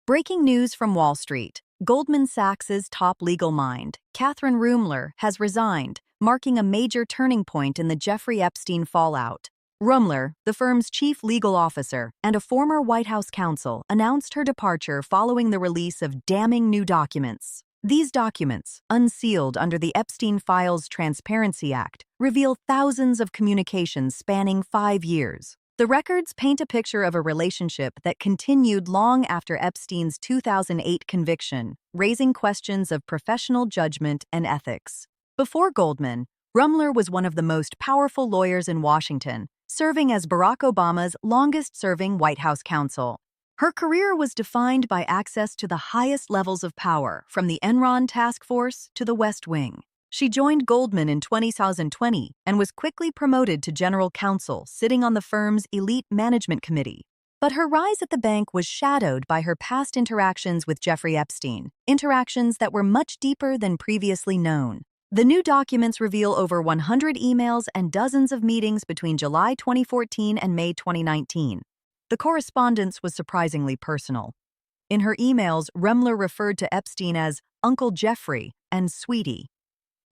Breaking news from Wall Street. Goldman Sachs's top legal mind, Catherine Ruemmler, has resigned, marking a major turning point in the Jeffrey Epstein fallout. Ruemmler, the firm's chief legal officer and a former White House counsel, announced her departure following the release of damning new documents. These documents, unsealed under the Epstein Files Transparency Act, reveal thousands of communications spanning 5 years. The records paint a picture of a relationship that continued long after Epstein's 2008 conviction, raising questions of professional judgment and ethics. Before Goldman, Ruemmler was one of the most powerful lawyers in Washington, serving as Barack Obama's longest-serving White House counsel. Her career was defined by access to the highest levels of power, from the Enron task force to the West Wing. She joined Goldman in 2020 and was quickly promoted to general counsel, sitting on the firm's elite management committee. But her rise at the bank was shadowed by her past interactions with Jeffrey Epstein, interactions that were much deeper than previously known. The new documents reveal over 100 emails and dozens of meetings between July 2014 and May 2019. The correspondence was surprisingly personal. In her emails, Ruemmler referred to Epstein as Uncle Jeffrey and Sweetie.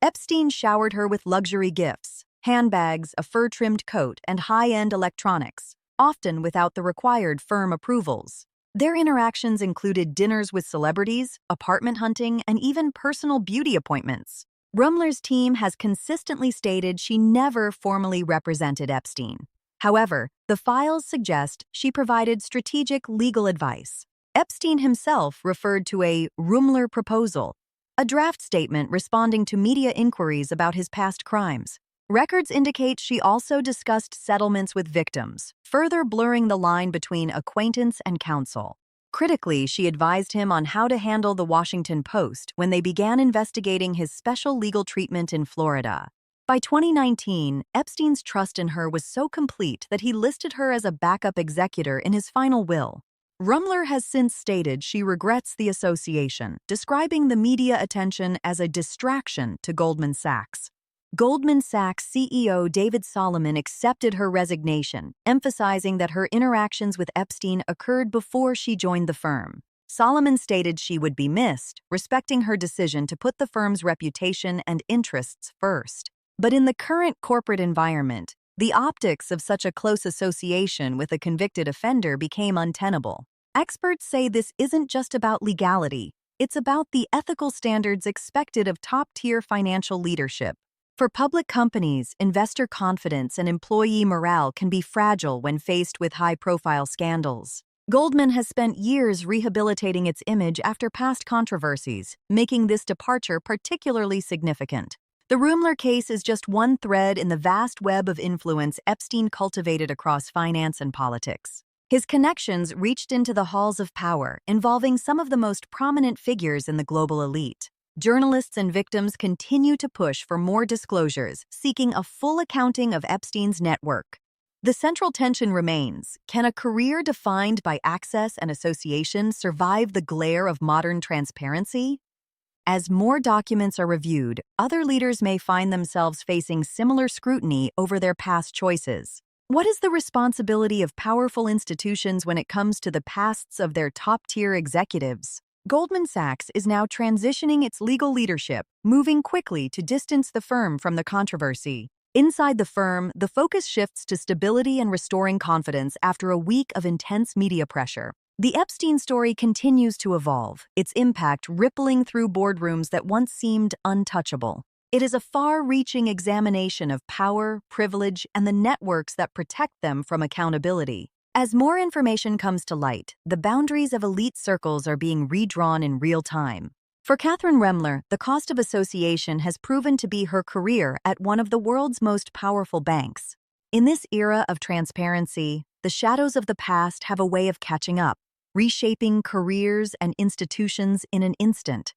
Epstein showered her with luxury gifts, handbags, a fur-trimmed coat, and high-end electronics, often without the required firm approvals. Their interactions included dinners with celebrities, apartment hunting, and even personal beauty appointments. Ruemmler's team has consistently stated she never formally represented Epstein. However, the files suggest she provided strategic legal advice. Epstein himself referred to a Ruemmler proposal, a draft statement responding to media inquiries about his past crimes. Records indicate she also discussed settlements with victims, further blurring the line between acquaintance and counsel. Critically, she advised him on how to handle the Washington Post when they began investigating his special legal treatment in Florida. By 2019, Epstein's trust in her was so complete that he listed her as a backup executor in his final will. Ruemmler has since stated she regrets the association, describing the media attention as a distraction to Goldman Sachs. Goldman Sachs CEO David Solomon accepted her resignation, emphasizing that her interactions with Epstein occurred before she joined the firm. Solomon stated she would be missed, respecting her decision to put the firm's reputation and interests first. But in the current corporate environment, the optics of such a close association with a convicted offender became untenable. Experts say this isn't just about legality, it's about the ethical standards expected of top-tier financial leadership. For public companies, investor confidence and employee morale can be fragile when faced with high-profile scandals. Goldman has spent years rehabilitating its image after past controversies, making this departure particularly significant. The Ruemmler case is just one thread in the vast web of influence Epstein cultivated across finance and politics. His connections reached into the halls of power, involving some of the most prominent figures in the global elite. Journalists and victims continue to push for more disclosures, seeking a full accounting of Epstein's network. The central tension remains: can a career defined by access and association survive the glare of modern transparency? As more documents are reviewed, other leaders may find themselves facing similar scrutiny over their past choices. What is the responsibility of powerful institutions when it comes to the pasts of their top-tier executives? Goldman Sachs is now transitioning its legal leadership, moving quickly to distance the firm from the controversy. Inside the firm, the focus shifts to stability and restoring confidence after a week of intense media pressure. The Epstein story continues to evolve, its impact rippling through boardrooms that once seemed untouchable. It is a far-reaching examination of power, privilege, and the networks that protect them from accountability. As more information comes to light, the boundaries of elite circles are being redrawn in real time. For Catherine Ruemmler, the cost of association has proven to be her career at one of the world's most powerful banks. In this era of transparency, the shadows of the past have a way of catching up, reshaping careers and institutions in an instant.